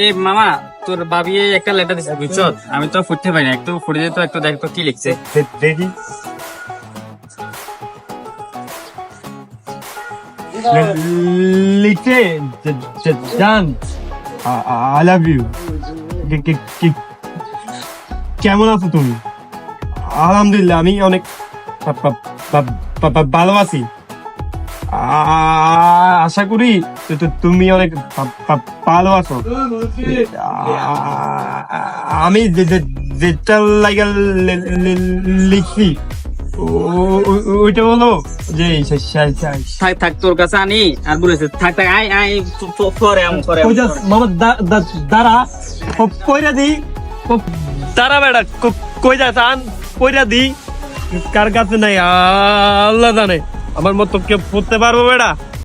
এ মামা, তোর ভাবি এই একটা লেটার দিছে বুঝছো, আমি তো ফুটতে পারি না, একটু ফুটে দিতে একটু দেখ তো কি লিখছে। দেখি লিখে জান আই লাভ ইউ। কেমন আছো তুমি? আলহামদুলিল্লাহ, আমি অনেক ভালো আছি। আশা করি তুমি অনেক ভালো আছো। আমি যেটা লাইগা লিখছি ওইটা হলো যে থাক থাক, তোর কাছে আনি আর বলেছে থাক থাক, আই আই পরে আম পরে মামা দাঁড়া কইরা দি, দাঁড়া বেড়া কই যা চান কইরা দি। কার কাছে নাই আল্লাহ জানে, আমার মতো কেউ পড়তে পারবো বেড়া।